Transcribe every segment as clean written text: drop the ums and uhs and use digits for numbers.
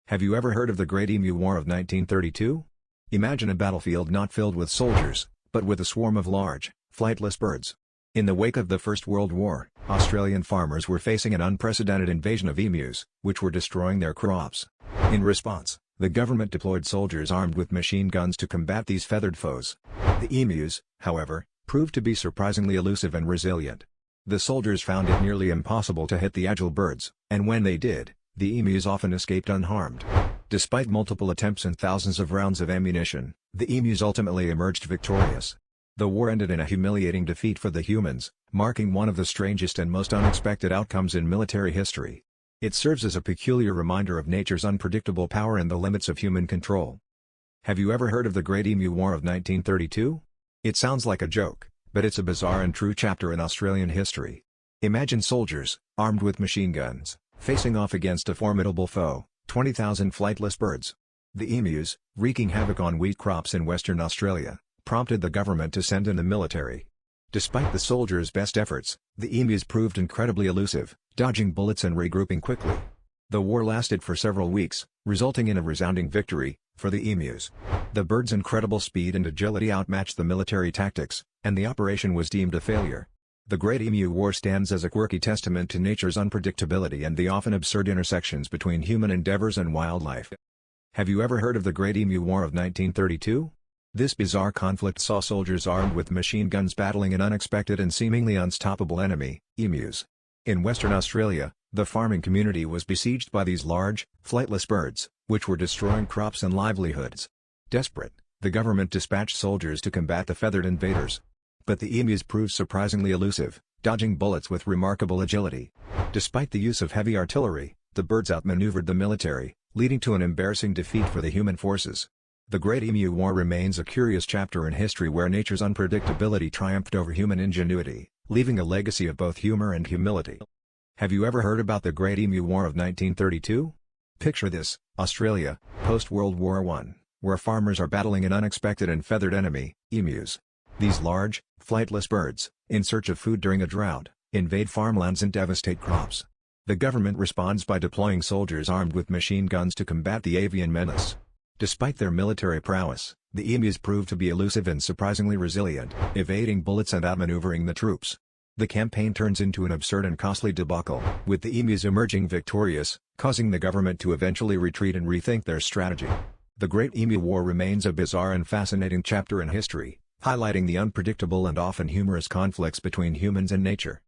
Have you ever heard of the Great Emu War of 1932? Imagine a battlefield not filled with soldiers, but with a swarm of large, flightless birds. In the wake of the First World War, Australian farmers were facing an unprecedented invasion of emus, which were destroying their crops. In response, the government deployed soldiers armed with machine guns to combat these feathered foes. The emus, however, proved to be surprisingly elusive and resilient. The soldiers found it nearly impossible to hit the agile birds, and when they did, the emus often escaped unharmed. Despite multiple attempts and thousands of rounds of ammunition, the emus ultimately emerged victorious. The war ended in a humiliating defeat for the humans, marking one of the strangest and most unexpected outcomes in military history. It serves as a peculiar reminder of nature's unpredictable power and the limits of human control. Have you ever heard of the Great Emu War of 1932? It sounds like a joke, but it's a bizarre and true chapter in Australian history. Imagine soldiers, armed with machine guns, facing off against a formidable foe, 20,000 flightless birds. The emus, wreaking havoc on wheat crops in Western Australia, prompted the government to send in the military. Despite the soldiers' best efforts, the emus proved incredibly elusive, dodging bullets and regrouping quickly. The war lasted for several weeks, resulting in a resounding victory for the emus. The birds' incredible speed and agility outmatched the military tactics, and the operation was deemed a failure. The Great Emu War stands as a quirky testament to nature's unpredictability and the often absurd intersections between human endeavors and wildlife. Have you ever heard of the Great Emu War of 1932? This bizarre conflict saw soldiers armed with machine guns battling an unexpected and seemingly unstoppable enemy, emus. In Western Australia, the farming community was besieged by these large, flightless birds, which were destroying crops and livelihoods. Desperate, the government dispatched soldiers to combat the feathered invaders. But the emus proved surprisingly elusive, dodging bullets with remarkable agility. Despite the use of heavy artillery, the birds outmaneuvered the military, leading to an embarrassing defeat for the human forces. The Great Emu War remains a curious chapter in history where nature's unpredictability triumphed over human ingenuity, leaving a legacy of both humor and humility. Have you ever heard about the Great Emu War of 1932? Picture this, Australia, post-World War I, where farmers are battling an unexpected and feathered enemy, emus. These large, flightless birds, in search of food during a drought, invade farmlands and devastate crops. The government responds by deploying soldiers armed with machine guns to combat the avian menace. Despite their military prowess, the emus proved to be elusive and surprisingly resilient, evading bullets and outmaneuvering the troops. The campaign turns into an absurd and costly debacle, with the emus emerging victorious, causing the government to eventually retreat and rethink their strategy. The Great Emu War remains a bizarre and fascinating chapter in history, highlighting the unpredictable and often humorous conflicts between humans and nature.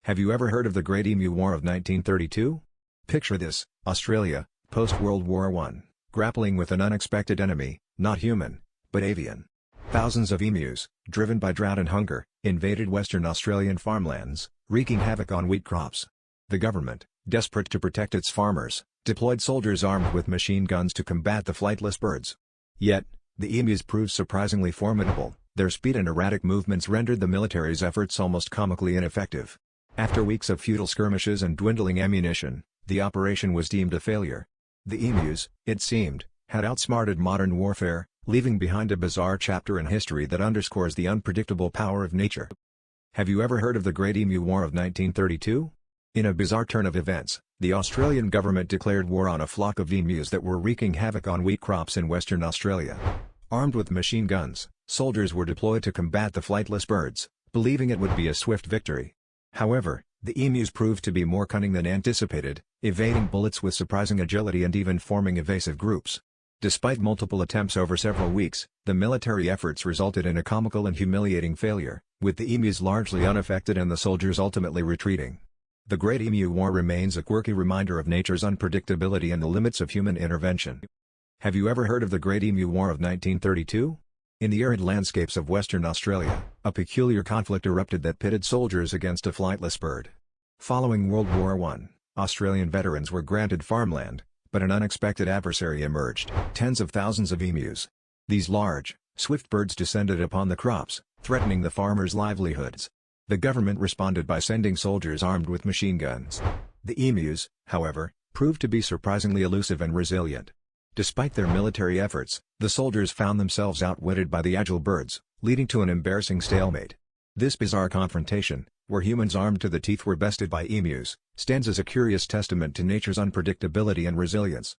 Have you ever heard of the Great Emu War of 1932? Picture this, Australia, post-World War I, grappling with an unexpected enemy, not human, but avian. Thousands of emus, driven by drought and hunger, invaded Western Australian farmlands, wreaking havoc on wheat crops. The government, desperate to protect its farmers, deployed soldiers armed with machine guns to combat the flightless birds. Yet, the emus proved surprisingly formidable. Their speed and erratic movements rendered the military's efforts almost comically ineffective. After weeks of futile skirmishes and dwindling ammunition, the operation was deemed a failure. The emus, it seemed, had outsmarted modern warfare, leaving behind a bizarre chapter in history that underscores the unpredictable power of nature. Have you ever heard of the Great Emu War of 1932? In a bizarre turn of events, the Australian government declared war on a flock of emus that were wreaking havoc on wheat crops in Western Australia. Armed with machine guns, soldiers were deployed to combat the flightless birds, believing it would be a swift victory. However, the emus proved to be more cunning than anticipated, evading bullets with surprising agility and even forming evasive groups. Despite multiple attempts over several weeks, the military efforts resulted in a comical and humiliating failure, with the emus largely unaffected and the soldiers ultimately retreating. The Great Emu War remains a quirky reminder of nature's unpredictability and the limits of human intervention. Have you ever heard of the Great Emu War of 1932? In the arid landscapes of Western Australia, a peculiar conflict erupted that pitted soldiers against a flightless bird. Following World War I, Australian veterans were granted farmland, but an unexpected adversary emerged: tens of thousands of emus. These large, swift birds descended upon the crops, threatening the farmers' livelihoods. The government responded by sending soldiers armed with machine guns. The emus, however, proved to be surprisingly elusive and resilient. Despite their military efforts, the soldiers found themselves outwitted by the agile birds, leading to an embarrassing stalemate. This bizarre confrontation, where humans armed to the teeth were bested by emus, stands as a curious testament to nature's unpredictability and resilience.